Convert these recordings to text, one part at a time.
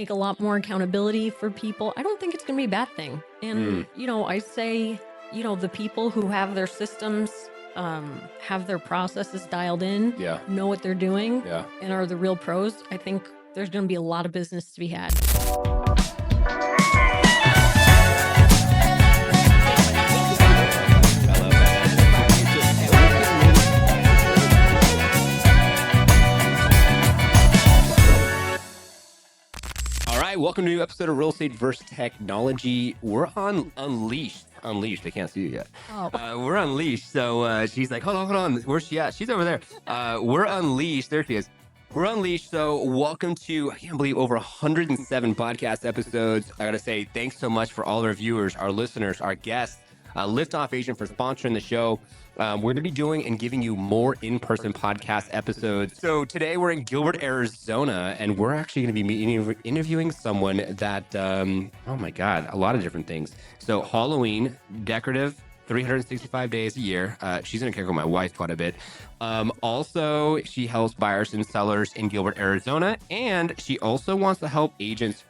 Make a lot more accountability for people. I don't think it's going to be a bad thing. And, I say, the people who have their systems, have their processes dialed in, Yeah. know what they're doing, Yeah. and are the real pros. I think there's going to be a lot of business to be had. Welcome to a new episode of Real Estate vs. Technology. We're on Unleashed. I can't see you yet. We're Unleashed. So she's like, hold on. Where's she at? She's over there. We're Unleashed. There she is. We're Unleashed. So welcome to, I can't believe, over 107 podcast episodes. I got to say, thanks so much for all our viewers, our listeners, our guests. Liftoff Agent for sponsoring the show. We're going to be doing and giving you more in-person podcast episodes. So today we're in Gilbert, Arizona, and we're actually going to be interviewing someone that, oh my God, a lot of different things. So Halloween, decorative, 365 days a year. She's going to kick with my wife quite a bit. Also, she helps buyers and sellers in Gilbert, Arizona, and she also wants to help agents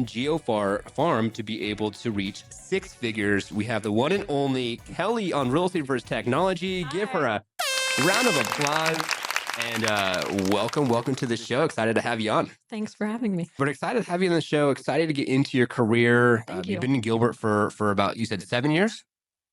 Geo-Farm to be able to reach six figures. We have the one and only Kelly on Real Estate vs. Technology. Hi. Give her a round of applause. And welcome to the show. Excited to have you on. Thanks for having me. We're excited to have you on the show. Excited to get into your career. Thank you. You've been in Gilbert for about, you said 7 years?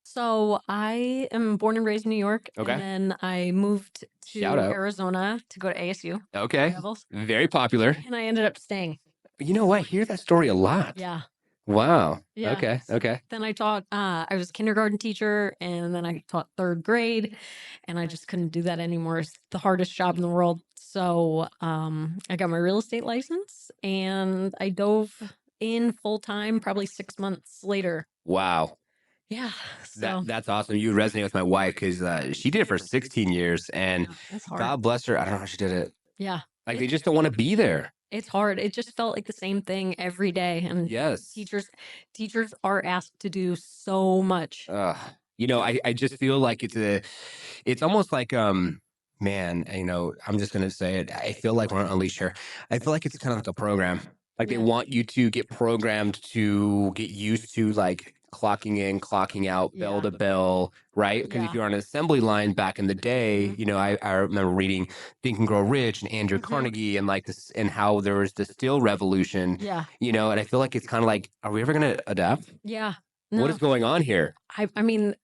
So I am born and raised in New York. Okay. And then I moved to Arizona to go to ASU. Okay. Very popular. And I ended up staying. You know what? I hear that story a lot. Yeah. Wow. Yeah. Okay. Then I taught, I was a kindergarten teacher, and then I taught third grade, and I just couldn't do that anymore. It's the hardest job in the world. So I got my real estate license, and I dove in full time probably 6 months later. Wow. Yeah. So that's awesome. You resonate with my wife because she did it for 16 years, and that's hard. God bless her. I don't know how she did it. Yeah. Like they just don't want to be there. It's hard. It just felt like the same thing every day. And yes, teachers are asked to do so much. I just feel like it's almost like, man, I'm just going to say it. I feel like we're on Unleash here. I feel like it's kind of like a program. Like they want you to get programmed to get used to like clocking in, clocking out, bell to bell, right? Because if you're on an assembly line back in the day, I remember reading Think and Grow Rich and Andrew Carnegie and like this, and how there was the steel revolution. Yeah. And I feel like it's kind of like, are we ever going to adapt? Yeah. No. What is going on here? I mean,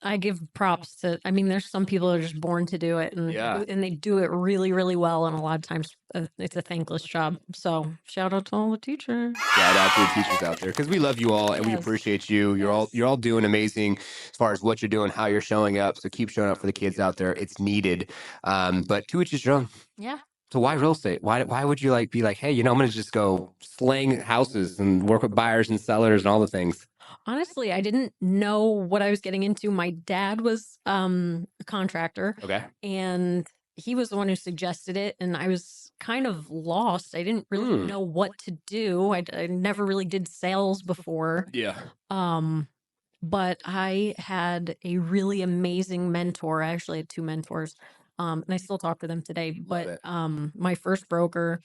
I give props to, there's some people that are just born to do it, and they do it really, really well. And a lot of times it's a thankless job. So shout out to all the teachers. Shout out to the teachers out there, because we love you all and we appreciate you. You're all doing amazing as far as what you're doing, how you're showing up. So keep showing up for the kids out there. It's needed. But to each his own. Yeah. So why real estate? Why would you be like, hey, I'm going to just go slaying houses and work with buyers and sellers and all the things? Honestly, I didn't know what I was getting into. My dad was a contractor. Okay. And he was the one who suggested it. And I was kind of lost. I didn't really know what to do. I never really did sales before. Yeah. But I had a really amazing mentor. I actually had two mentors. And I still talk to them today. But my first broker,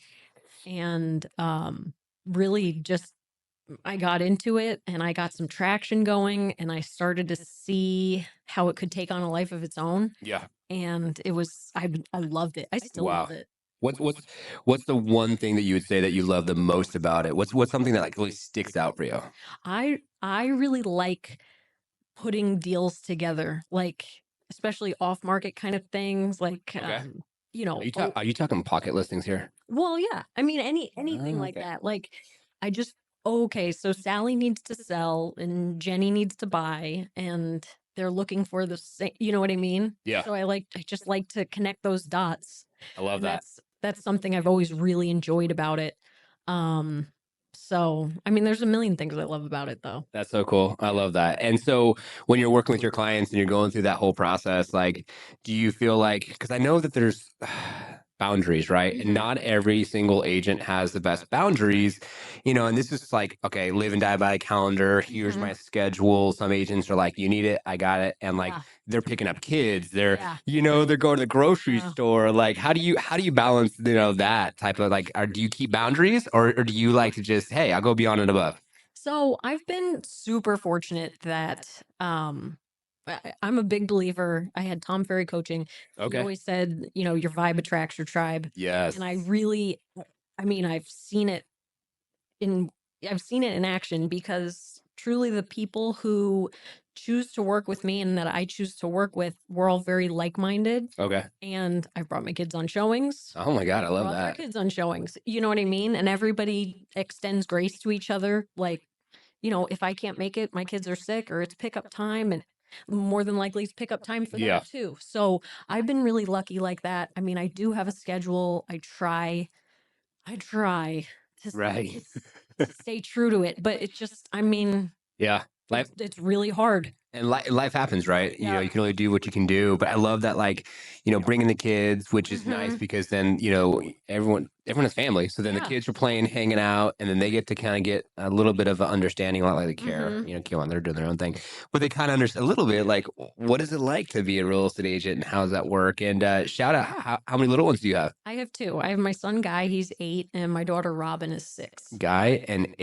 and really just I got into it and I got some traction going, and I started to see how it could take on a life of its own. Yeah. And it was, I loved it. I still love it. What's the one thing that you would say that you love the most about it? What's something that like really sticks out for you? I really like putting deals together, like especially off market kind of things. Like, are you talking pocket listings here? Well, yeah. Anything like that. Like okay, so Sally needs to sell and Jenny needs to buy, and they're looking for the same, you know what I mean? Yeah. So I just like to connect those dots. I love that. That's something I've always really enjoyed about it. So, there's a million things I love about it though. That's so cool. I love that. And so when you're working with your clients and you're going through that whole process, like, do you feel like, because I know that there's boundaries, right? And not every single agent has the best boundaries, and this is like, okay, live and die by a calendar. Here's my schedule. Some agents are like, you need it, I got it. And like, Yeah. they're picking up kids. They're, Yeah. they're going to the grocery Yeah. store. Like, how do you balance, that type of like, do you keep boundaries or do you like to just, hey, I'll go beyond and above? So I've been super fortunate that I'm a big believer. I had Tom Ferry coaching. He Okay. always said, your vibe attracts your tribe. Yes. And I mean, in I've seen it in action because truly the people who choose to work with me and that I choose to work with, we're all very like-minded. Okay. And I've brought my kids on showings. Oh my God, I love Brought their that. kids on showings. You know what I mean? And everybody extends grace to each other. Like, if I can't make it, my kids are sick or it's pickup time, and more than likely it's pickup time for Yeah. them too. So I've been really lucky like that. I mean, I do have a schedule. I try to, Right. to stay true to it, but it just, I mean, Yeah. Life it's really hard. and life happens, right? Yeah. You can only do what you can do. But I love that, like, bringing the kids, which is nice because then, everyone has family. So then the Yeah. kids are playing, hanging out, and then they get to kind of get a little bit of an understanding, a lot like they care. Come on, they're doing their own thing. But they kind of understand a little bit, like, what is it like to be a real estate agent and how does that work? And shout out, how many little ones do you have? I have two. I have my son Guy, he's 8, and my daughter Robin is 6. Guy and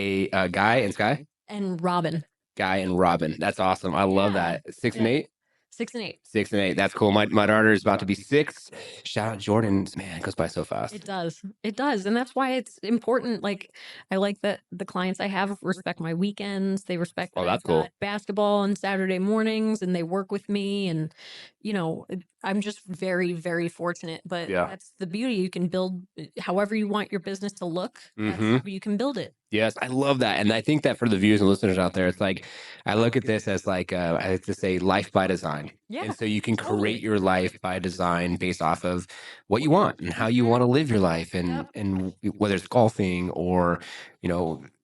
Sky? And Robin. Guy and Robin. That's awesome. I love Yeah. that. 6 and 8? 6 and 8. 6 and 8. That's cool. My daughter is about to be 6. Shout out Jordan. Man, it goes by so fast. It does. It does. And that's why it's important. Like, I like that the clients I have respect my weekends. They respect that Oh, I've that's cool. got basketball on Saturday mornings and they work with me. And, I'm just very, very fortunate. But Yeah. that's the beauty. You can build however you want your business to look. That's how you can build it. Yes, I love that. And I think that for the viewers and listeners out there, it's like, I look at this as like, I like to say life by design. Yeah. And so you can totally. create your life by design based off of what you want and how you want to live your life. And whether it's golfing or,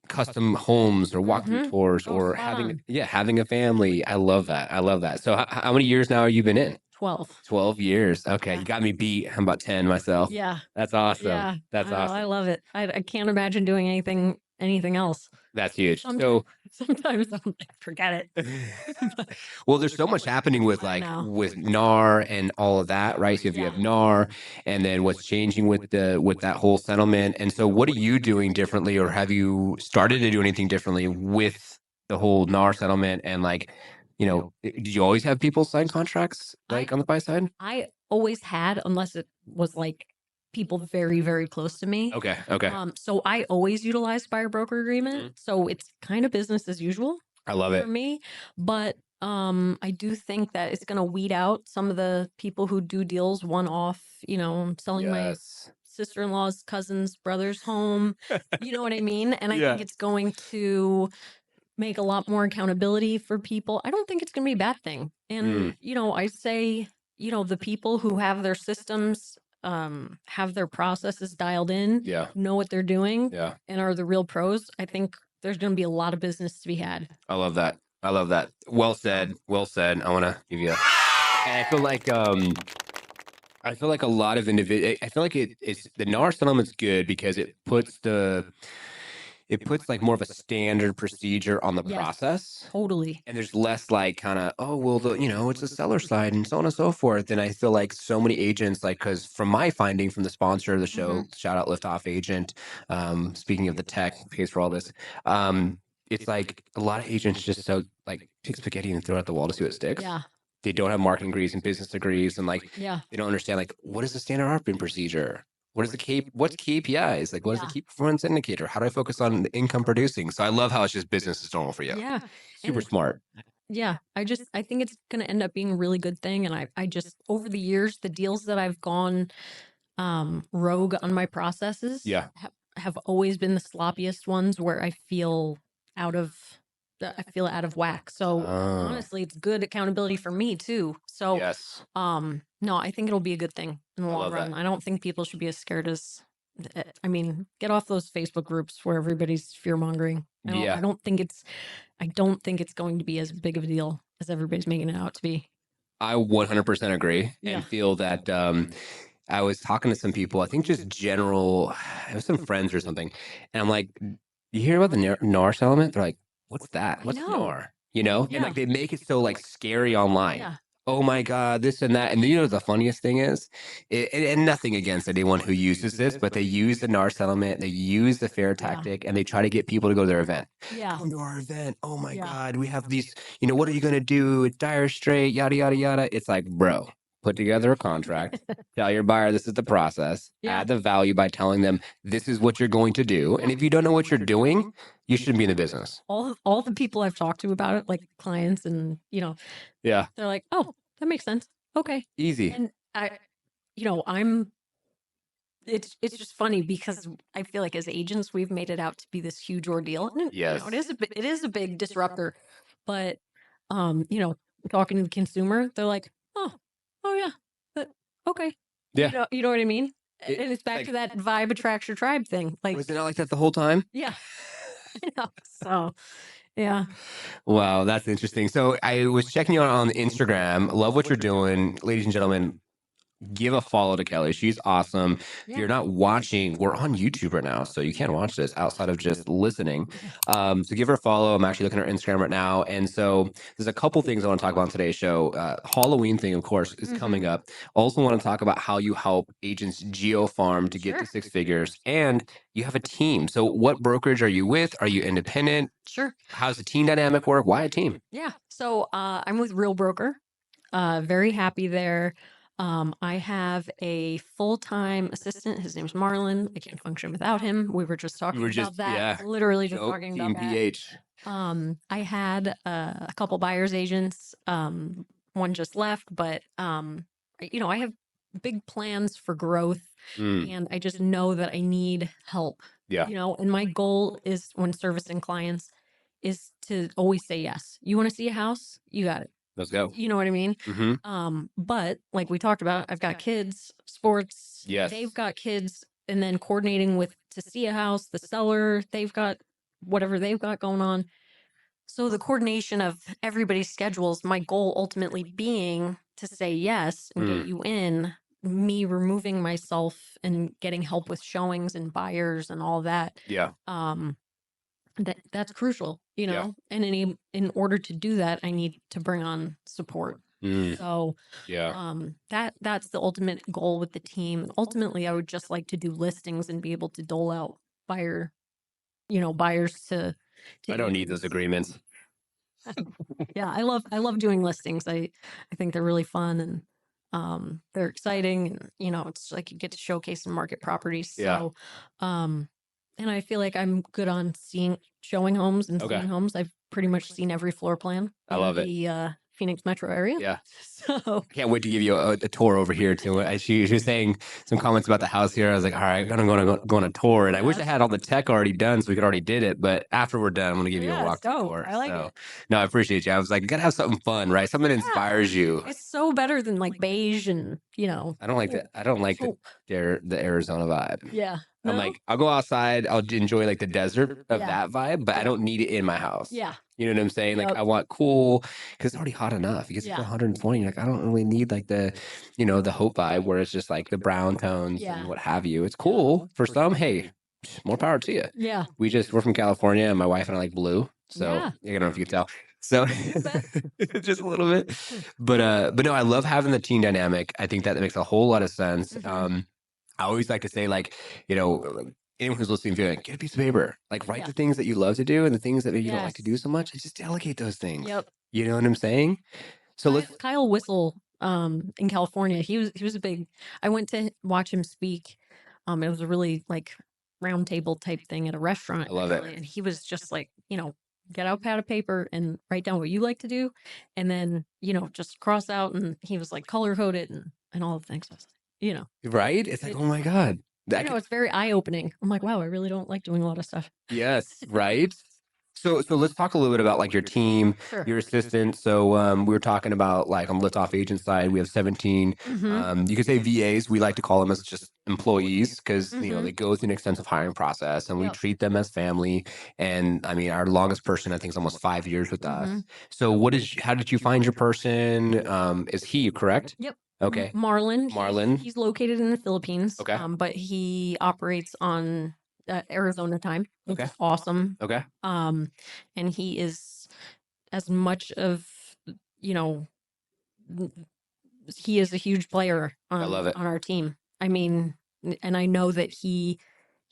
custom homes or walkthrough tours or having a family. I love that. I love that. So how many years now have you been in? 12. 12 years. Okay. Yeah. You got me beat. I'm about 10 myself. Yeah. That's awesome. Yeah. That's I know, awesome. I love it. I can't imagine doing anything else. That's huge. Sometimes I'm like, forget it. Well, there's so much happening with with NAR and all of that, right? So if you have NAR and then what's changing with that whole settlement. And so what are you doing differently, or have you started to do anything differently with the whole NAR settlement? And did you always have people sign contracts on the buy side? I always had, unless it was like people very, very close to me. Okay. Okay. So I always utilized buyer broker agreement. So it's kind of business as usual I love for it. me. But I do think that it's gonna weed out some of the people who do deals one off, selling my Yes. sister-in-law's cousin's brother's home. You know what I mean? And I think it's going to make a lot more accountability for people. I don't think it's going to be a bad thing. And, I say, the people who have their systems, have their processes dialed in, know what they're doing, and are the real pros. I think there's going to be a lot of business to be had. I love that. I love that. Well said. Well said. I want to give you and I feel like a lot of I feel like it's the NAR settlement's good because it puts like more of a standard procedure on the process. Totally. And there's less like kind of, oh, well, it's a seller side and so on and so forth. And I feel like so many agents, like, because from my finding from the sponsor of the show, shout out Liftoff Agent, speaking of the tech, pays for all this. It's like a lot of agents just so like pick spaghetti and throw it at the wall to see what sticks. Yeah. They don't have marketing degrees and business degrees. And Yeah. they don't understand like, what is the standard operating procedure? What is what's KPIs? Like, what is the key performance indicator? How do I focus on the income producing? So I love how it's just business as normal for you. Yeah. Super smart. Yeah. I think it's going to end up being a really good thing. And I just, over the years, the deals that I've gone rogue on my processes have always been the sloppiest ones where I feel out of whack. So honestly, it's good accountability for me too. So no, I think it'll be a good thing in the long run. I don't think people should be as scared as get off those Facebook groups where everybody's fear mongering. I don't think it's going to be as big of a deal as everybody's making it out to be. I 100% agree and feel that I was talking to some people, I think just general, it was some friends or something. And I'm like, you hear about the NAR settlement? They're like, what's that? I What's know. NAR? You know? And Yeah. like they make it so like scary online. Yeah. Oh my God, this and that. And you know what the funniest thing is? And nothing against anyone who uses this, but they use the NAR settlement, they use the fair Yeah. tactic, and they try to get people to go to their event. Yeah. Come to our event. Oh my Yeah. God, we have these, you know, what are you gonna do? It's dire straight, yada yada yada. It's like, bro, put together a contract, tell your buyer this is the process, Yeah. add the value by telling them this is what you're going to do. And if you don't know what you're doing, you shouldn't be in the business. All the people I've talked to about it, like clients and, Yeah. they're like, "Oh, that makes sense. Okay." Easy. And it's just funny because I feel like as agents, we've made it out to be this huge ordeal. And Yes. it is a big disruptor. But talking to the consumer, they're like, oh yeah, okay. Yeah. You know what I mean? And it's back like- to that vibe attracts your tribe thing. Like, Was it not like that the whole time? yeah, I know. So, yeah. Wow, that's interesting. So I was checking you out on Instagram. Love what you're doing, ladies and gentlemen. Give a follow to Kelly. She's awesome. If Yeah. you're not watching, we're on YouTube right now, so you can watch this outside of just listening. So give her a follow. I'm actually looking at her Instagram right now, and so there's a couple things I want to talk about on today's show. Halloween thing, of course, is coming up. Also, want to talk about how you help agents geo-farm to get to six figures, and you have a team. So, what brokerage are you with? Are you independent? Sure. How's the team dynamic work? Why a team? Yeah. So I'm with Real Broker. Very happy there. I have a full-time assistant. His name's Marlon. I can't function without him. We were just talking about that. Yeah. Literally just Nope, talking Team about that. PH. I had a couple buyer's agents. One just left, but I have big plans for growth, and I just know that I need help. Yeah. And my goal is when servicing clients is to always say yes. You want to see a house? You got it. Let's go. You know what I mean? Mm-hmm. But like we talked about, I've got kids, sports. Yes. They've got kids, and then coordinating with to see a house, the seller, they've got whatever they've got going on. So the coordination of everybody's schedules, my goal ultimately being to say yes and get you in, me removing myself and getting help with showings and buyers and all that. Yeah. That's crucial, Yeah. and in order to do that, I need to bring on support. So Yeah. that's the ultimate goal with the team. Ultimately, I would just like to do listings and be able to dole out buyers to I don't need those agreements. Yeah, I love doing listings. I think they're really fun, and they're exciting, and it's like you get to showcase and market properties. Yeah. So and I feel like I'm good on showing homes and Okay. seeing homes. I've pretty much seen every floor plan I in love it. the Phoenix metro area. Yeah. So Can't wait to give you a tour over here too. She was saying some comments about the house here. I was like, all right, I'm going to go on a tour. And I wish I had all the tech already done so we could already did it. But after we're done, I'm going to give you a Yeah, walk it's dope. tour. I like So, it. no, I appreciate you. I was like, you got to have something fun, right? Something that inspires you. It's so better than like beige and I don't like that. I don't like the Arizona vibe. Yeah. I'm No? like, I'll go outside. I'll enjoy like the desert of Yeah. that vibe, but I don't need it in my house. Yeah. You know what I'm saying? Like Yep. I want cool because it's already hot enough. It gets to Yeah. 120. Like I don't really need like the hope vibe where it's just like the brown tones Yeah. and what have you. It's cool for some. Hey, more power to you. Yeah. We're from California, and my wife and I like blue. So Yeah. I don't know if you can tell. So just a little bit, but no, I love having the team dynamic. I think that makes a whole lot of sense. I always like to say, like, like, anyone who's listening, feeling, get a piece of paper, like write the things that you love to do and the things that maybe you don't like to do so much, and just delegate those things. Yep. You know what I'm saying? So Kyle Whistle in California, he was a big. I went to watch him speak. It was a really like round table type thing at a restaurant. I love it. And he was just like, get out pad of paper and write down what you like to do, and then just cross out. And he was like color coded and all the things. I was like, right? It's like, oh my God. it's very eye opening. I'm like, wow, I really don't like doing a lot of stuff. Yes, right. So let's talk a little bit about like your team, Sure. your assistant. So we were talking about like on the Liftoff agent side, we have 17. You could say VAs. We like to call them as just employees because they go through an extensive hiring process, and we treat them as family. And I mean, our longest person I think is almost 5 years with us. So how did you find your person? Is he correct? Yep. Okay. Marlon. Marlon. He's located in the Philippines. Okay. But he operates on Arizona time, which is awesome. Okay. And he is as much of, you know, he is a huge player I love it. on our team. I mean, and I know that he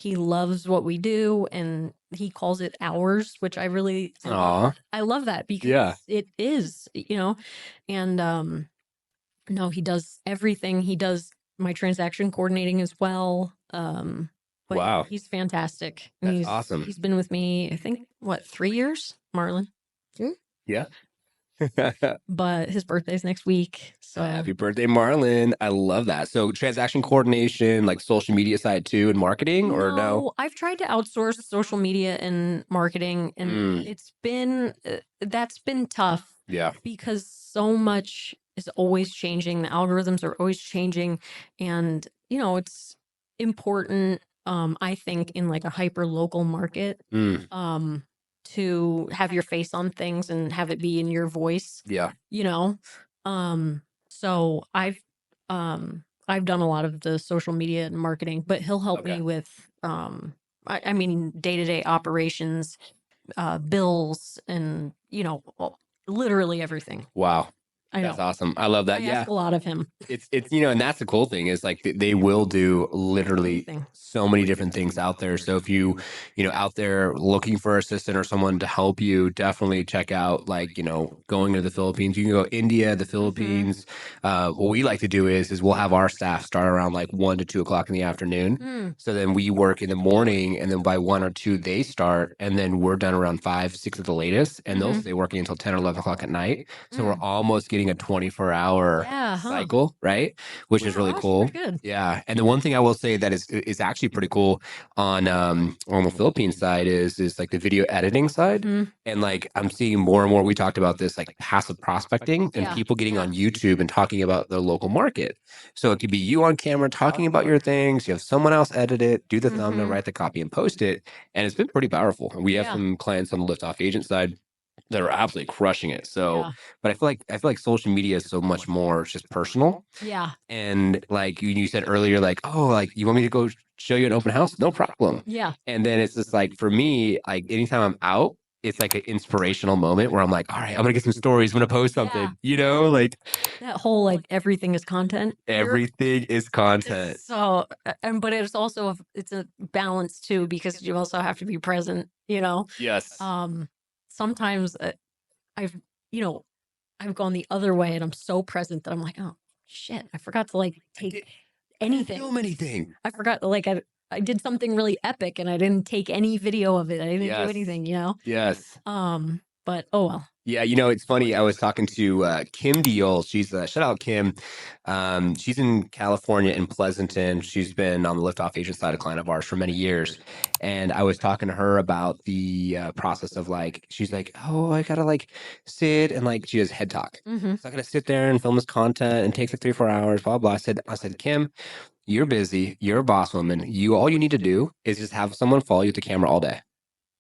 loves what we do, and he calls it ours, which I love that because it is, and no, he does everything. He does my transaction coordinating as well. But Wow. he's fantastic. That's awesome. He's been with me, I think, 3 years, Marlon. Yeah. But his birthday's next week. So happy birthday, Marlon. I love that. So transaction coordination, like social media side too, and marketing, or no? I've tried to outsource social media and marketing, and it's been that's been tough. Yeah. Because so much is always changing. The algorithms are always changing, and it's important. I think in like a hyper local market, to have your face on things and have it be in your voice. Yeah. So I've done a lot of the social media and marketing, but he'll help me with I mean day-to-day operations, bills, and literally everything. Wow. I know. That's awesome. I love that. I ask a lot of him. It's and that's the cool thing is like they will do literally Anything. so many different things out there. So if you out there looking for an assistant or someone to help you, definitely check out like going to the Philippines. You can go India, the Philippines. What we like to do is we'll have our staff start around like 1 to 2 o'clock in the afternoon. So then we work in the morning, and then by 1 or 2 they start, and then we're done around 5, 6 at the latest, and they'll stay working until 10 or 11 o'clock at night. So we're almost getting a 24-hour cycle, right? Which is really cool. Good. Yeah. And the one thing I will say that is actually pretty cool on the Philippine side is like the video editing side. And like I'm seeing more and more, we talked about this like passive prospecting and people getting on YouTube and talking about the local market. So it could be you on camera talking about your things, you have someone else edit it, do the thumbnail, write the copy and post it. And it's been pretty powerful. We have some clients on the lift off agent side that are absolutely crushing it. So, but I feel like social media is so much more just personal. Yeah. And like you said earlier, like, oh, like you want me to go show you an open house? No problem. Yeah. And then it's just like, for me, like anytime I'm out, it's like an inspirational moment where I'm like, all right, I'm gonna get some stories. I'm gonna post something, like that whole, like everything is content. Everything is content. So, but it's also, it's a balance too, because you also have to be present, Yes. Sometimes I've, I've gone the other way, and I'm so present that I'm like, oh shit, I forgot to like take anything. Film anything. I forgot, like I did something really epic, and I didn't take any video of it. I didn't do anything, Yes. But oh well. Yeah, it's funny. I was talking to Kim Deal. She's shout out Kim. She's in California in Pleasanton. She's been on the liftoff agent side of client of ours for many years. And I was talking to her about the process of like, she's like, oh, I gotta like sit and like she does head talk. So I gotta sit there and film this content and takes like 3 or 4 hours, blah blah. I said, Kim, you're busy. You're a boss woman. All you need to do is just have someone follow you with the camera all day.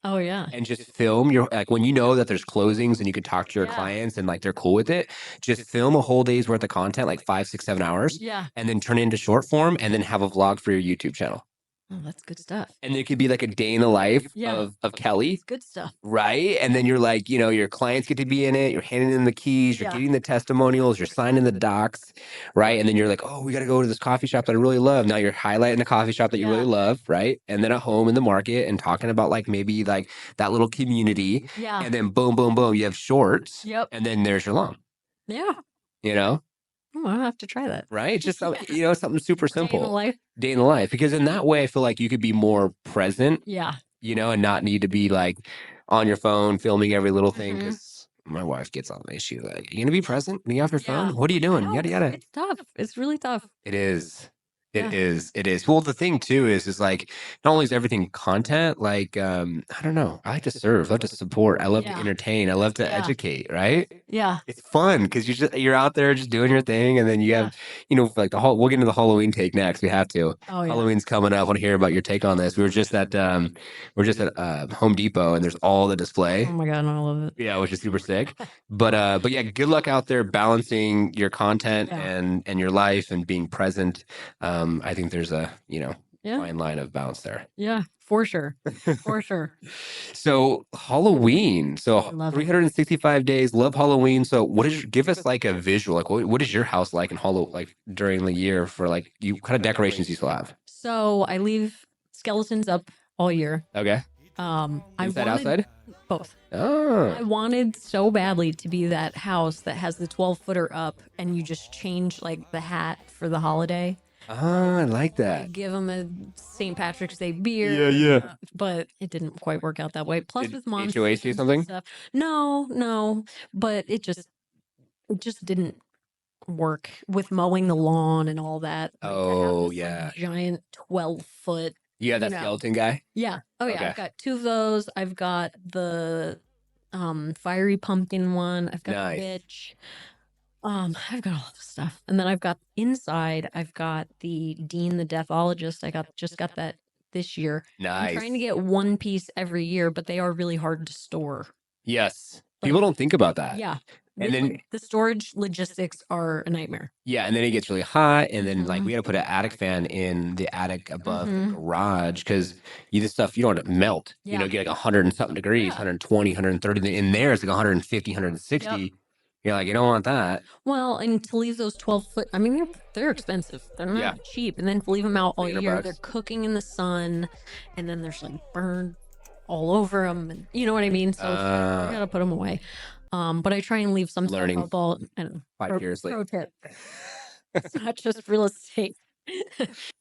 Oh yeah. And just film your, like when you know that there's closings and you can talk to your clients and like they're cool with it, just film a whole day's worth of content, like 5, 6, 7 hours. Yeah. And then turn it into short form and then have a vlog for your YouTube channel. Oh, that's good stuff. And it could be like a day in the life of Kelly. It's good stuff. Right. And then you're like, your clients get to be in it. You're handing them the keys. You're getting the testimonials. You're signing the docs. Right. And then you're like, oh, we got to go to this coffee shop that I really love. Now you're highlighting the coffee shop that you really love. Right. And then at home in the market and talking about like maybe like that little community. Yeah. And then boom, boom, boom. You have shorts. Yep. And then there's your lawn. Yeah. I'll have to try that. Right? Just something super simple. Day in the life. Day in the life. Because in that way, I feel like you could be more present. Yeah. And not need to be like on your phone filming every little thing. Because my wife gets on me. She's like, "You gonna be present? Are you off your phone? What are you doing? Yada yada." It's tough. It's really tough. It is. It Yeah. is. It is. Well, the thing too is like not only is everything content, like I don't know. I like to serve, love to support, I love to Yeah. entertain, I love to Yeah. educate, right? Yeah. It's fun because you're out there just doing your thing, and then you Yeah. have, like we'll get into the Halloween take next. We have to. Oh yeah. Halloween's coming up. I want to hear about your take on this. We're just at Home Depot, and there's all the Oh display. my God, I love it. Yeah, which is super sick. But yeah, good luck out there balancing your content Yeah. and your life and being present. I think there's a Yeah. fine line of balance there. Yeah, for sure. For sure. So Halloween, I so love it. 365 days, love Halloween. So give us like a visual, like what is your house like in like during the year for like you kind of decorations you still have? So I leave skeletons up all year. Okay. I Inside, wanted outside? both. I Oh, wanted so badly to be that house that has the 12-footer up and you just change like the hat for the holiday. I like that. Like, give them a St. Patrick's Day beer. Yeah, yeah. But it didn't quite work out that way. Plus Did with HOA monsters say and something? stuff. No, but it just didn't work with mowing the lawn and all that. Like, to have Oh, this, yeah. like, giant 12-foot. You have that you know. skeleton guy? Yeah. Oh yeah. Okay. I've got two of those. I've got the fiery pumpkin one. I've got Nice. the bitch. I've got all this stuff. And then I've got inside, I've got the Dean the Deathologist. Just got that this year. I'm trying to Nice. get one piece every year, but they are really hard to store. Yes. Like, People don't think about that. yeah. And then the storage logistics are a nightmare. yeah, and then it gets really hot, and then like Mhm. we got to put an attic fan in the attic above the Mhm. garage because this stuff you don't want to melt. You know, Yeah. get like 100 and something degrees, Yeah. 120, 130. In there, it's like 150, 160. Yep. You're like, you don't want that. Well, and to leave those 12-foot, I mean, they're expensive. They're not Yeah. cheap. And then to leave them out all 300 year, bucks. they're cooking in the sun, and then there's like burn all over them. And you know what I mean? So I gotta put them away. But I try and leave some Learning stuff up all. I don't know. 5 years later. Pro tip: it's not just real estate.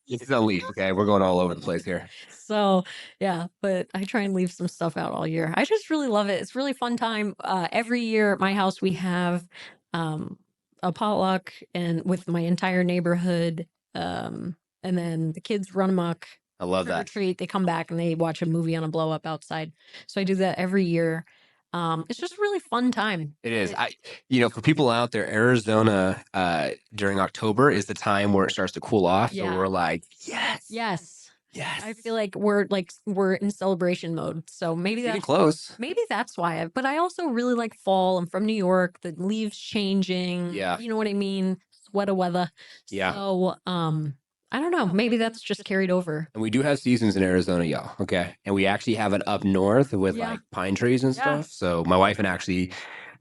It's unleashed. Okay, we're going all over the place here. So yeah, but I try and leave some stuff out all year. I just really love it. It's really fun time. Every year at my house we have a potluck and with my entire neighborhood. And then the kids run amok. I love Trick or that. treat. They come back and they watch a movie on a blow up outside. So I do that every year. It's just a really fun time. It is. For people out there, Arizona during October is the time where it starts to cool off. So Yeah. we're like, yes. Yes. Yes. I feel like we're in celebration mode. So maybe Getting that's close. maybe that's why. But I also really like fall. I'm from New York. The leaves changing. Yeah. You know what I mean? Sweater weather. Yeah. So I don't know. Maybe that's just carried over. And we do have seasons in Arizona, y'all. Okay. And we actually have it up north with Yeah. like pine trees and Yeah. stuff. So my wife and I actually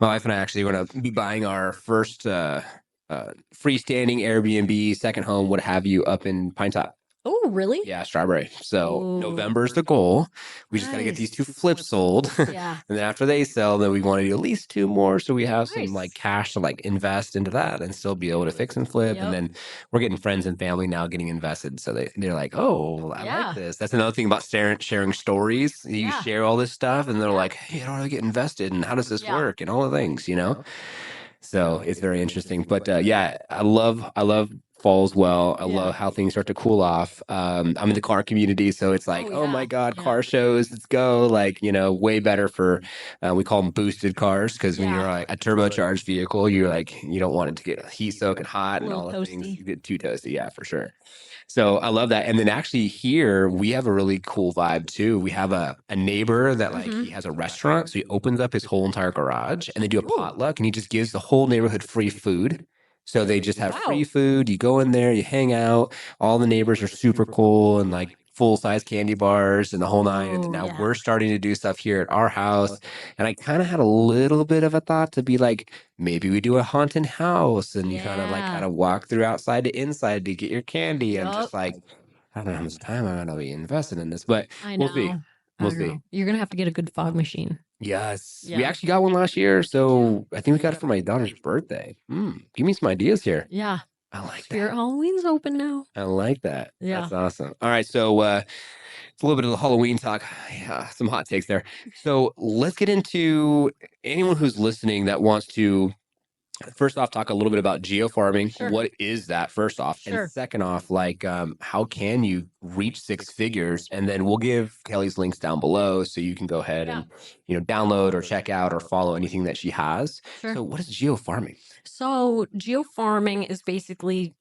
are going to be buying our first freestanding Airbnb, second home, what have you, up in Pine Top. Oh, really? Yeah, Strawberry. So Ooh. November's the goal. We just got to get these 2 Nice. flips sold. Yeah. And then after they sell, then we want to do at least 2 more. So we have some Nice. like cash to like invest into that and still be able to fix and flip. Yep. And then we're getting friends and family now getting invested. So they're like, oh, I Yeah. like this. That's another thing about sharing stories. You Yeah. share all this stuff and they're Yeah. like, hey, how do I get invested? And how does this Yeah. work? And all the things, So it's very interesting. But yeah, I love fall as well. I Yeah. love how things start to cool off. I'm in the car community, so it's like, Oh, oh my yeah. God, Yeah. car shows, let's go. Like, way better for, we call them boosted cars because when Yeah. you're like a turbocharged vehicle, you're like, you don't want it to get heat soak and hot A and all little the things. toasty. You get too toasty. Yeah, for sure. So I love that. And then actually here we have a really cool vibe too. We have a neighbor that like Mhm. he has a restaurant. So he opens up his whole entire garage and they do a Ooh. potluck and he just gives the whole neighborhood free food. So they just have Wow. free food. You go in there, you hang out. All the neighbors are super cool and like full size candy bars and the whole nine. And Oh, now yeah. we're starting to do stuff here at our house. And I kind of had a little bit of a thought to be like, maybe we do a haunted house and you kind Yeah. of walk through outside to inside to get your candy. And Yup. just like, I don't know how much time I'm gonna be invested in this, but I we'll see. know. We'll I see. know. You're gonna have to get a good fog machine. Yes. We Yeah. actually got one last year, so I think we got it for my daughter's birthday. Give me some ideas here. Yeah. I like Spirit that. Halloween's open now. I like that. Yeah. That's awesome. All right, so it's a little bit of the Halloween talk. Yeah, some hot takes there. So let's get into anyone who's listening that wants to first off, talk a little bit about geo-farming. Sure. What is that, first off? Sure. And second off, like, how can you reach six figures? And then we'll give Kelly's links down below so you can go ahead and, download or check out or follow anything that she has. Sure. So what is geo-farming? So geofarming is basically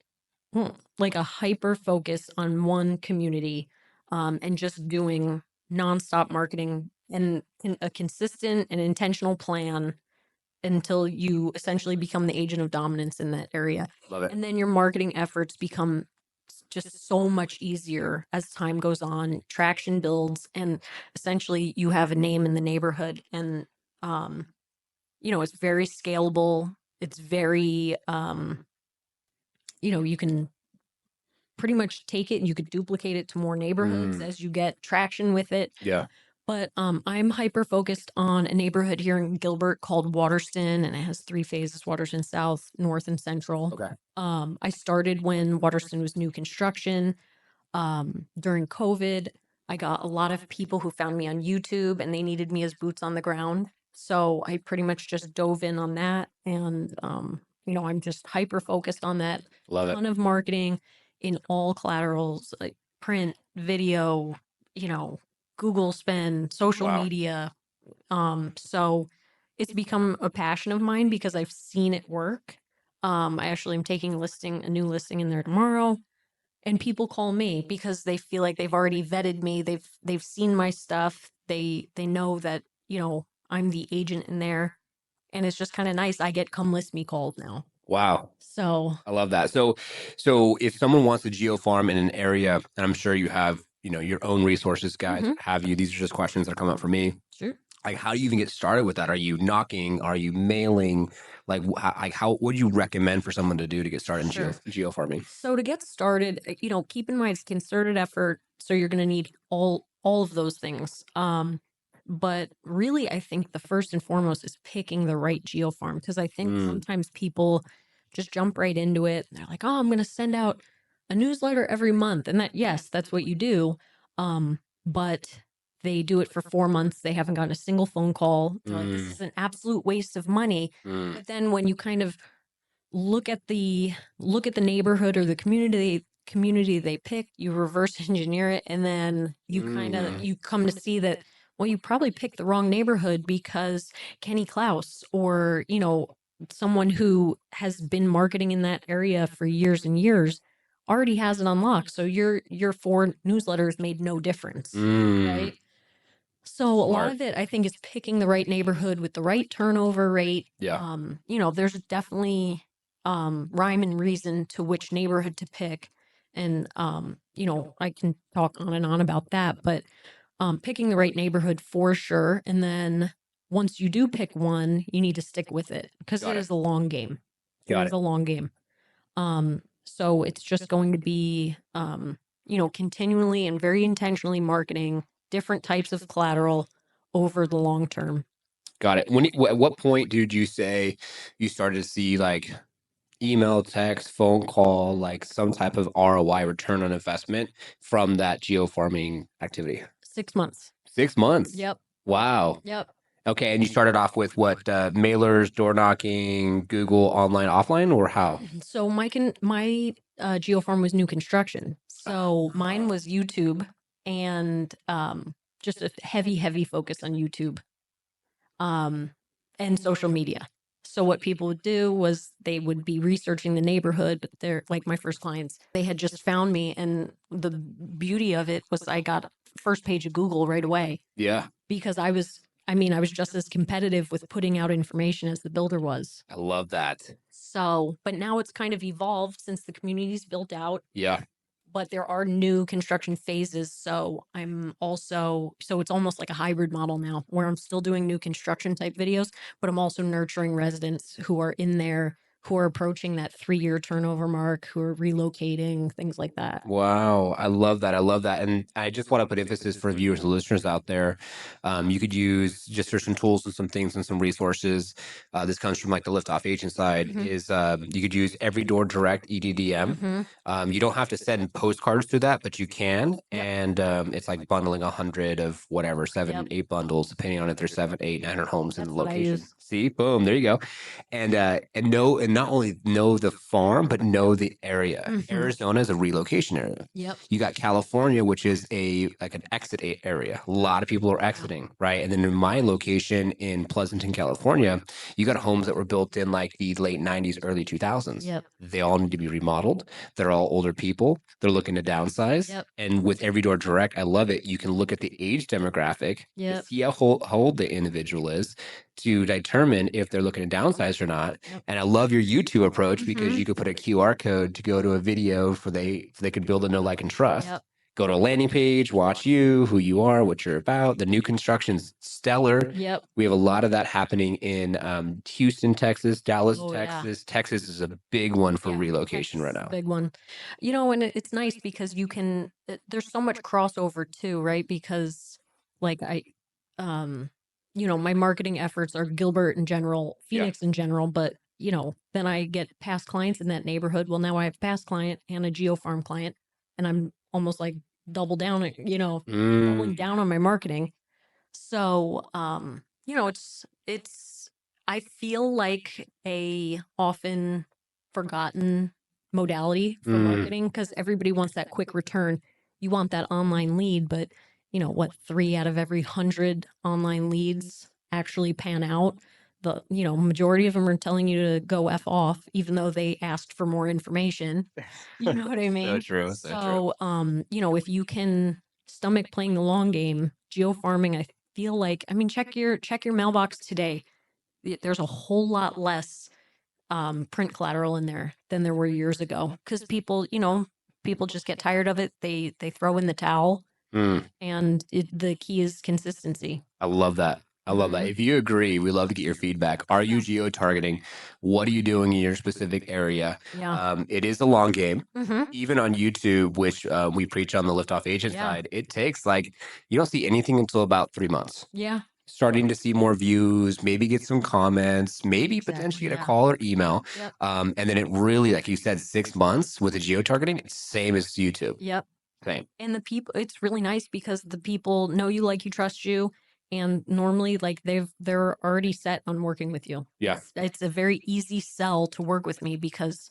like a hyper focus on one community, and just doing nonstop marketing and a consistent and intentional plan until you essentially become the agent of dominance in that area. Love it. And then your marketing efforts become just so much easier as time goes on, traction builds, and essentially you have a name in the neighborhood. And, it's very scalable. It's very, you can pretty much take it and you could duplicate it to more neighborhoods as you get traction with it. Yeah. But I'm hyper focused on a neighborhood here in Gilbert called Waterston, and it has 3 phases: Waterston South, North, and Central. Okay. I started when Waterston was new construction. During COVID, I got a lot of people who found me on YouTube and they needed me as boots on the ground. So I pretty much just dove in on that. And, I'm just hyper focused on that. Love it. Ton of marketing in all collaterals, like print, video, Google spend, social Wow. media. So it's become a passion of mine because I've seen it work. I actually am taking a new listing in there tomorrow, and people call me because they feel like they've already vetted me. They've seen my stuff. They know that, I'm the agent in there, and it's just kind of nice. I get come list me called now. Wow. So I love that. So if someone wants to geo farm in an area, and I'm sure you have, your own resources, guys, Mhm. have you? These are just questions that come up for me. Sure. Like, how do you even get started with that? Are you knocking? Are you mailing? Like, how what do you recommend for someone to do to get started in Sure. geo farming? So to get started, keep in mind it's concerted effort. So you're going to need all of those things. But really, I think the first and foremost is picking the right geofarm, because I think sometimes people just jump right into it. And they're like, "Oh, I'm going to send out a newsletter every month," and yes, that's what you do. But they do it for 4 months. They haven't gotten a single phone call. They're like, "This is an absolute waste of money." But then when you kind of look at the neighborhood or the community they pick, you reverse engineer it, and then you come to see that, well, you probably picked the wrong neighborhood because Kenny Klaus, or someone who has been marketing in that area for years and years, already has it unlocked. So your 4 newsletters made no difference, right? So a lot Smart. of it, I think, is picking the right neighborhood with the right turnover rate. Yeah. There's definitely rhyme and reason to which neighborhood to pick. And I can talk on and on about that, but picking the right neighborhood for sure. And then once you do pick one, you need to stick with it, because Got it it. is a long game. It Got is it. a long game. So it's just going to be, continually and very intentionally marketing different types of collateral over the long term. Got it. At what point did you say you started to see like email, text, phone call, like some type of ROI, return on investment, from that geo farming activity? 6 months. 6 months. Yep. Wow. Yep. Okay. And you started off with what, mailers, door knocking, Google, online, offline, or how? So my geofarm was new construction. So mine was YouTube, and just a heavy focus on YouTube, um, and social media. So what people would do was they would be researching the neighborhood, but they're like my first clients. They had just found me, and the beauty of it was I got first page of Google right away, Yeah. because I was just as competitive with putting out information as the builder was. I love that. So, but now it's kind of evolved since the community's built out, Yeah. but there are new construction phases. So so it's almost like a hybrid model now, where I'm still doing new construction type videos, but I'm also nurturing residents who are in there who are approaching that 3-year turnover mark, who are relocating, things like that. Wow, I love that. I love that. And I just want to put emphasis for viewers and listeners out there. You could use just search some tools and some things and some resources. This comes from like the Liftoff agent side is you could use Every Door Direct EDDM. You don't have to send postcards through that, but you can. Yep. And it's like bundling 100 of whatever, 7, Yep. 8 bundles, depending on if there's 7, 8, 900 homes in That's the what I location. use. See, boom, there you go. And know, and not only know the farm, but know the area. Arizona is a relocation area. Yep. You got California, which is like an area. A lot of people are exiting, right? And then in my location in Pleasanton, California, you got homes that were built in like the late 90s, early 2000s. Yep. They all need to be remodeled. They're all older people. They're looking to downsize. Yep. And with Every Door Direct, I love it. You can look at the age demographic to Yep. see how old the individual is to determine if they're looking to downsize or not. Yep. And I love your YouTube approach because you could put a QR code to go to a video for they could build a know, like, and trust. Yep. Go to a landing page, watch you, who you are, what you're about. The new construction's stellar. Yep. We have a lot of that happening in Houston, Texas, Dallas, Oh, yeah. Texas. Texas is a big one for Yeah, relocation Texas right is a now. big one. And it's nice because you can, there's so much crossover too, right? Because like my marketing efforts are Gilbert in general, Phoenix in general, but then I get past clients in that neighborhood. Well, now I have past client and a Geo-Farm client, and I'm almost like doubling down on my marketing. So, it's I feel like a often forgotten modality for marketing because everybody wants that quick return. You want that online lead, but 3 out of every 100 online leads actually pan out. The majority of them are telling you to go F off, even though they asked for more information. You know what I mean? So true. So, if you can stomach playing the long game, geo-farming, I feel like, check your mailbox today. There's a whole lot less print collateral in there than there were years ago because people just get tired of it. They throw in the towel, and the key is consistency. I love that. I love that. If you agree, we love to get your feedback. Are you geo targeting? What are you doing in your specific area? Yeah. It is a long game. Even on YouTube, which we preach on the Liftoff agent side, it takes you don't see anything until about 3 months. Yeah. Starting to see more views, maybe get some comments, maybe potentially get a call or email. Yep. And then it really, like you said, 6 months with the geo targeting, same as YouTube. Yep. Same. And the people, it's really nice because the people know you, like you, trust you, and normally they're already set on working with you. Yeah. It's a very easy sell to work with me because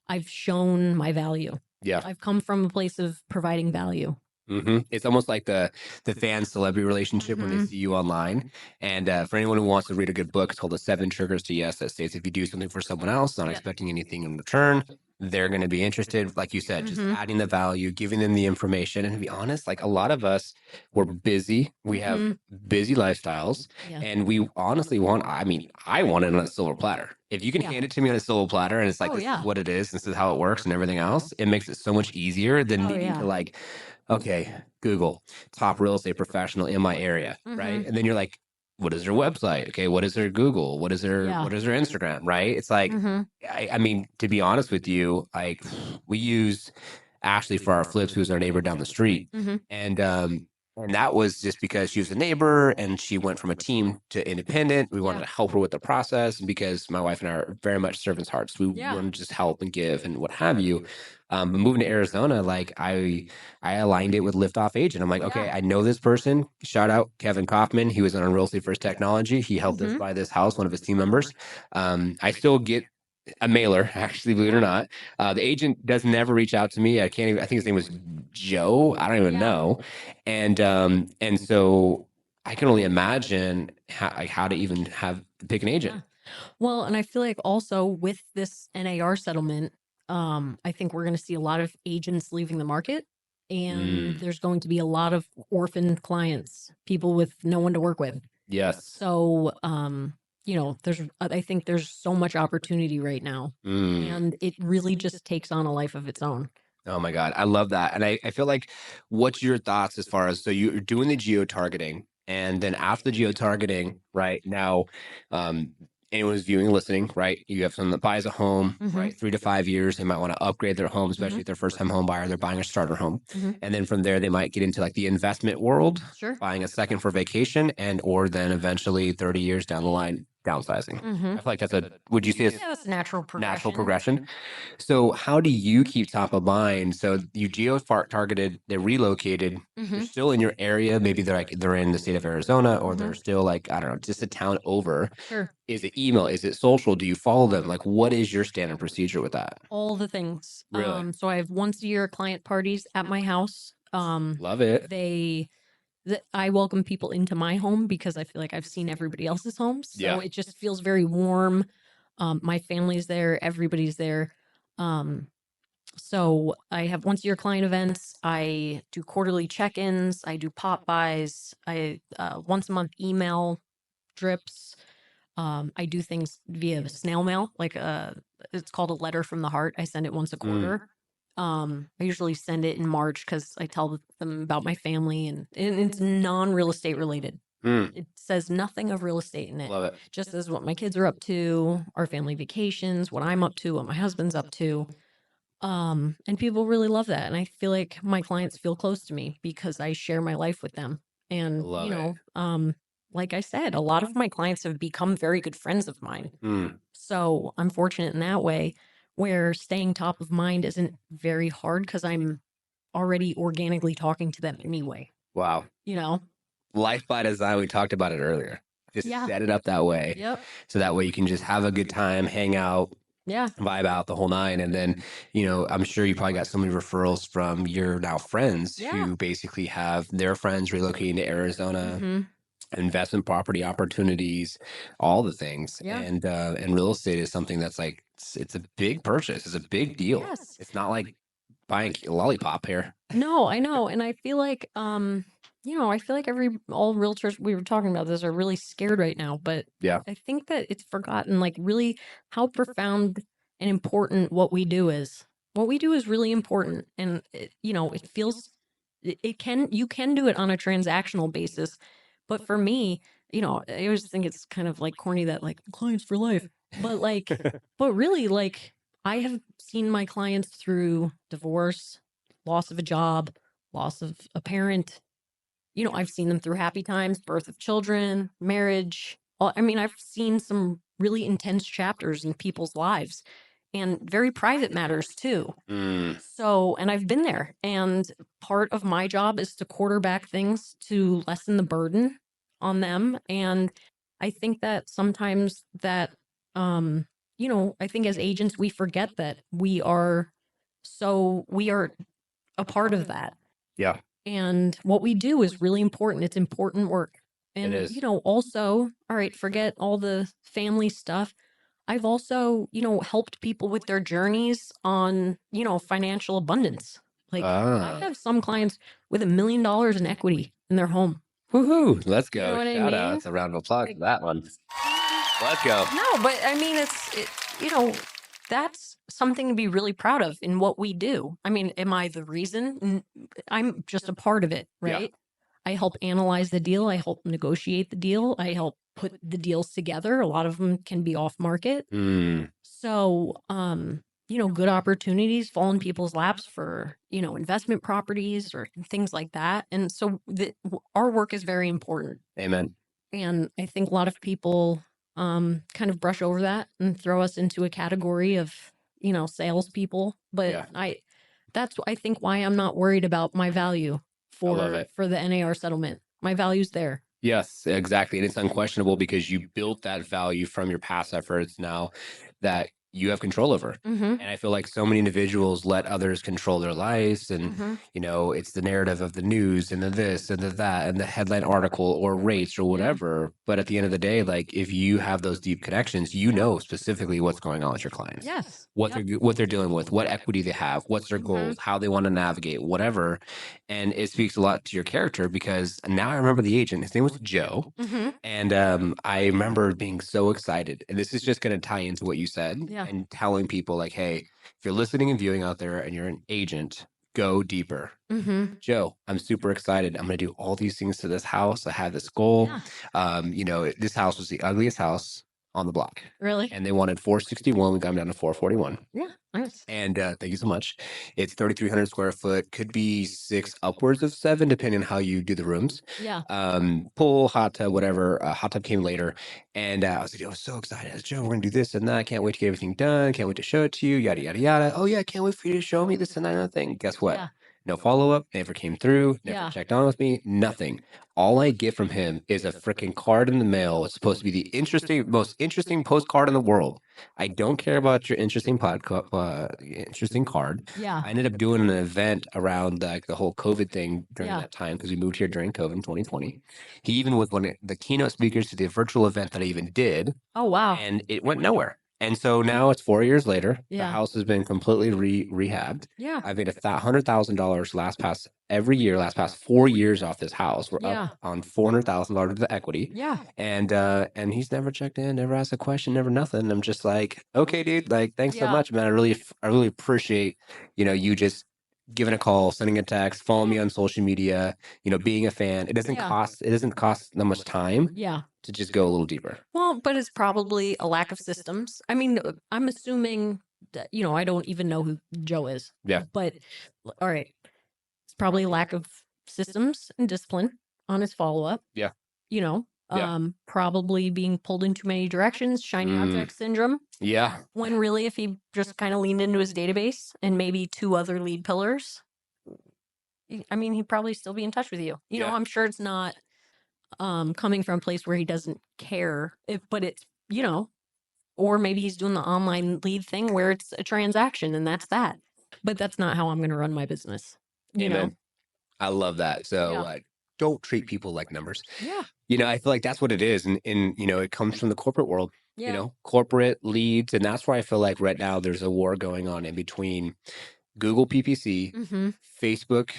I've shown my value. Yeah. I've come from a place of providing value. It's almost like the fan celebrity relationship when they see you online. And for anyone who wants to read a good book, it's called The 7 Triggers to Yes, that states if you do something for someone else, not expecting anything in return, they're going to be interested. Like you said, just adding the value, giving them the information. And to be honest, like a lot of us, we're busy. We have busy lifestyles. Yeah. And we honestly I want it on a silver platter. If you can hand it to me on a silver platter and it's like, this is what it is, this is how it works and everything else, it makes it so much easier than needing to okay, Google top real estate professional in my area, right? And then you're like, what is their website? Okay, what is their Google? What is their Instagram? Right? It's like, to be honest with you, like we used Ashley for our flips, who's our neighbor down the street, and that was just because she was a neighbor and she went from a team to independent. We wanted to help her with the process, and because my wife and I are very much servants' hearts, we want to just help and give and what have you. But moving to Arizona, I aligned it with Liftoff Agent. I'm like, okay, I know this person. Shout out Kevin Kaufman. He was on Real Estate First Technology. He helped us buy this house, one of his team members. I still get a mailer, actually, believe it or not. The agent does never reach out to me. I think his name was Joe. I don't even know. And so I can only imagine how to even pick an agent. Yeah. Well, and I feel like also with this NAR settlement, I think we're going to see a lot of agents leaving the market, and there's going to be a lot of orphan clients, people with no one to work with. Yes. So, I think there's so much opportunity right now, and it really just takes on a life of its own. Oh my God. I love that. And I feel like, what's your thoughts as far as, so you're doing the geo targeting, and then after the geo targeting right now, anyone who's viewing and listening, right? You have someone that buys a home, right? 3 to 5 years, they might want to upgrade their home, especially if they're first time home buyer, they're buying a starter home. And then from there, they might get into like the investment world, Sure. buying a second for vacation, and or then eventually 30 years down the line, downsizing. I feel like that's would you say it's Yeah, that's a natural progression. natural progression? So how do you keep top of mind? So you targeted, they relocated, they're still in your area. Maybe they're in the state of Arizona, or they're still like, I don't know, just a town over. Sure. Is it email? Is it social? Do you follow them? Like, what is your standard procedure with that? All the things. Really? So I have once a year client parties at my house. Love it. I welcome people into my home because I feel like I've seen everybody else's homes. So Yeah. it just feels very warm. My family's there, everybody's there. So I have once a year client events. I do quarterly check-ins. I do pop buys. I once a month email drips. I do things via snail mail, like it's called a letter from the heart. I send it once a quarter. I usually send it in March because I tell them about my family, and it's non-real estate related. It says nothing of real estate in it. Love it. Just as what my kids are up to, our family vacations, what I'm up to, what my husband's up to. And people really love that. And I feel like my clients feel close to me because I share my life with them. And, Love you it. know, like I said, a lot of my clients have become very good friends of mine. So I'm fortunate in that way where staying top of mind isn't very hard because I'm already organically talking to them anyway, Wow. you know? Life by design. We talked about it earlier. Just Yeah. set it up that way. Yep. So that way you can just have a good time, hang out, Yeah. vibe out the whole nine. And then, you know, I'm sure you probably got so many referrals from your now friends Yeah. who basically have their friends relocating to Arizona, investment property opportunities, all the things. Yeah. And real estate is something that's like, it's a big purchase. It's a big deal. Yes. It's not like buying a lollipop here. No, I know. And I feel like, I feel like all realtors we were talking about this are really scared right now, but Yeah. I think that it's forgotten like really how profound and important what we do is. What we do is really important. And it feels you can do it on a transactional basis. But for me, I always think it's kind of like corny that like clients for life. But like, but really, like I have seen my clients through divorce, loss of a job, loss of a parent. I've seen them through happy times, birth of children, marriage. I mean, I've seen some really intense chapters in people's lives and very private matters too. So, and I've been there. And part of my job is to quarterback things to lessen the burden on them. And I think that sometimes I think as agents, we forget that we are a part of that. Yeah. And what we do is really important. It's important work. And, It is. also, all right, forget all the family stuff. I've also, helped people with their journeys on, financial abundance. Like I have some clients with $1 million in equity in their home. Woohoo! Let's go. You know what I Shout mean? out. It's a round of applause for that one. Let's go. No, but I mean, that's something to be really proud of in what we do. I mean, am I the reason? I'm just a part of it, Yeah. right? I help analyze the deal. I help negotiate the deal. I help put the deals together. A lot of them can be off market. So, good opportunities fall in people's laps for, investment properties or things like that. And so our work is very important. Amen. And I think a lot of people kind of brush over that and throw us into a category of, salespeople. But Yeah. that's I think why I'm not worried about my value love it. for the NAR settlement. My value's there. Yes, exactly. And it's unquestionable because you built that value from your past efforts now that you have control over. And I feel like so many individuals let others control their lives. And, it's the narrative of the news and the this and the that and the headline article or rates or whatever. But at the end of the day, like if you have those deep connections, you know specifically what's going on with your clients. Yes. What they're dealing with, what equity they have, what's their goals, how they want to navigate, whatever. And it speaks a lot to your character because now I remember the agent. His name was Joe. And I remember being so excited. And this is just going to tie into what you said and telling people like, hey, if you're listening and viewing out there and you're an agent, go deeper. Joe, I'm super excited. I'm going to do all these things to this house. I have this goal. Yeah. This house was the ugliest house on the block. Really? And they wanted 461. We got them down to 441. Yeah, nice. And thank you so much. It's 3,300 square foot, could be 6 upwards of 7, depending on how you do the rooms. Yeah. Pool, hot tub, whatever. Hot tub came later. And I was like, I was so excited. I was, Joe, we're going to do this and that. Can't wait to get everything done. Can't wait to show it to you. Yada, yada, yada. Oh, yeah. Can't wait for you to show me this and that and other thing. Guess what? Yeah. No follow-up, never came through, never Yeah. checked on with me, nothing. All I get from him is a freaking card in the mail. It's supposed to be the most interesting postcard in the world. I don't care about your interesting interesting card. Yeah. I ended up doing an event around like the whole COVID thing during Yeah. that time because we moved here during COVID in 2020. He even was one of the keynote speakers to the virtual event that I even did, Oh, wow. and it went nowhere. And so now it's 4 years later. The Yeah. house has been completely rehabbed. Yeah. I've made $100,000 last past 4 years off this house. We're Yeah. up on $400,000 of the equity. Yeah. And he's never checked in, never asked a question, never nothing. I'm just like, okay, dude, like, thanks so Yeah. much, man. I really appreciate, you just giving a call, sending a text, following me on social media, being a fan. It doesn't Yeah. cost that much time Yeah. to just go a little deeper. Well, but it's probably a lack of systems. I mean, I'm assuming that, I don't even know who Joe is. Yeah. But all right. It's probably a lack of systems and discipline on his follow-up. Yeah. Yeah. Probably being pulled in too many directions, shiny object syndrome. Yeah. When really, if he just kind of leaned into his database and maybe 2 other lead pillars, I mean, he'd probably still be in touch with you. Yeah. I'm sure it's not coming from a place where he doesn't care, but it's, or maybe he's doing the online lead thing where it's a transaction and that's that. But that's not how I'm going to run my business. Amen. I love that. So Yeah. don't treat people like numbers. Yeah. I feel like that's what it is. And it comes from the corporate world, Yeah. corporate leads. And that's where I feel like right now there's a war going on in between Google PPC, Mm-hmm. Facebook,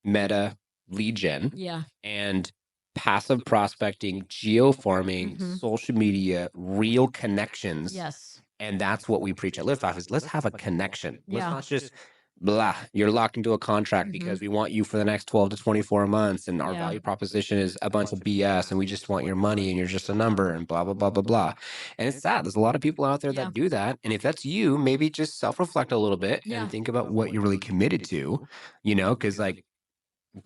Meta, lead gen, Yeah. and passive prospecting, geo-farming, social media, real connections. Yes. And that's what we preach at Liftoff is let's have a connection. Let's Yeah. not just blah, you're locked into a contract because we want you for the next 12 to 24 months. And our Yeah. value proposition is a bunch of BS and we just want your money and you're just a number and blah, blah, blah, blah, blah. And it's sad. There's a lot of people out there Yeah. that do that. And if that's you, maybe just self-reflect a little bit Yeah. and think about what you're really committed to, because like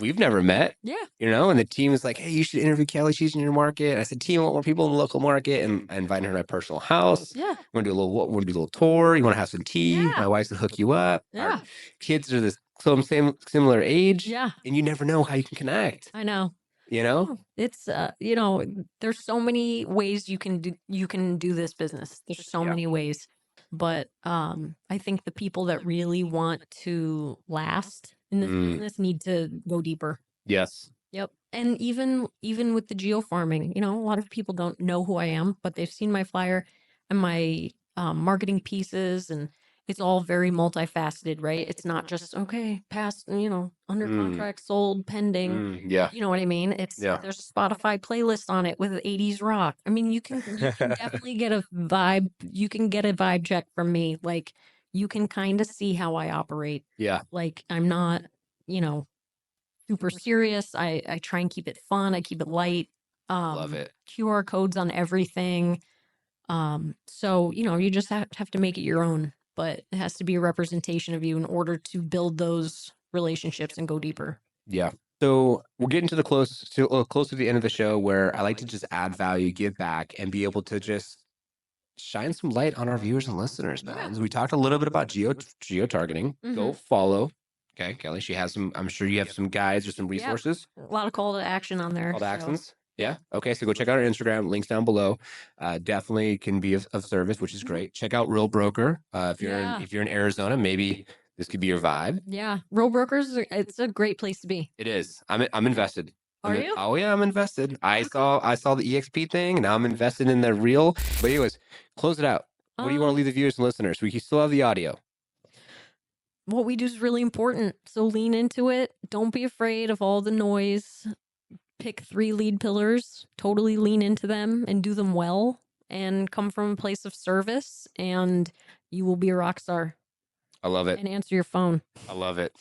we've never met. Yeah. And the team is like, hey, you should interview Kelly. She's in your market. And I said, team, I want more people in the local market. And I invited her to my personal house. Yeah. Want to do a little tour. You want to have some tea? Yeah. My wife's to hook you up. Yeah. Our kids are similar age. Yeah. And you never know how you can connect. I know. Oh, It's there's so many ways you can do this business. There's so many ways. But I think the people that really want to last in this business need to go deeper. Yes. Yep. And even with the geo-farming, a lot of people don't know who I am, but they've seen my flyer and my marketing pieces, and it's all very multifaceted, right? It's not just past, under contract, sold, pending. Yeah. You know what I mean? It's there's a Spotify playlist on it with 80s rock. I mean, you can definitely get a vibe. You can get a vibe check from me. Like you can kind of see how I operate. Yeah. Like I'm not, super serious. I try and keep it fun. I keep it light. Love it. QR codes on everything. So, you just have to make it your own, but it has to be a representation of you in order to build those relationships and go deeper. Yeah. So we're getting to close to the end of the show where I like to just add value, give back, and be able to just shine some light on our viewers and listeners, man. Yeah. We talked a little bit about geo targeting. Go follow. Okay, Kelly, she has some, I'm sure you have some guides or some resources. A lot of call to action on there. Call to actions. Yeah. Okay. So go check out our Instagram. Links down below. Definitely can be of service, which is great. Check out Real Broker. If you're in Arizona, maybe this could be your vibe. Yeah. Real Brokers, it's a great place to be. It is. I'm invested. Are you? Oh yeah, I'm invested. I saw the EXP thing, and now I'm invested in the real. But anyways, close it out. What do you want to leave the viewers and listeners? We still have the audio. What we do is really important. So lean into it. Don't be afraid of all the noise. Pick 3 lead pillars, totally lean into them and do them well and come from a place of service, and you will be a rock star. I love it. And answer your phone. I love it.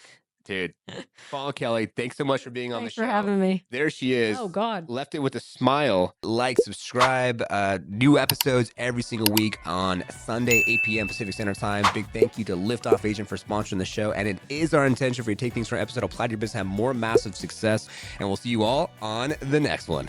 Dude, follow Kelly. Thanks so much for being on the Thanks show. for having me. There she is. Oh, God. Left it with a smile. Like, subscribe. New episodes every single week on Sunday, 8 p.m. Pacific Standard Time. Big thank you to Liftoff Agent for sponsoring the show. And it is our intention for you to take things from an episode, apply to your business, have more massive success. And we'll see you all on the next one.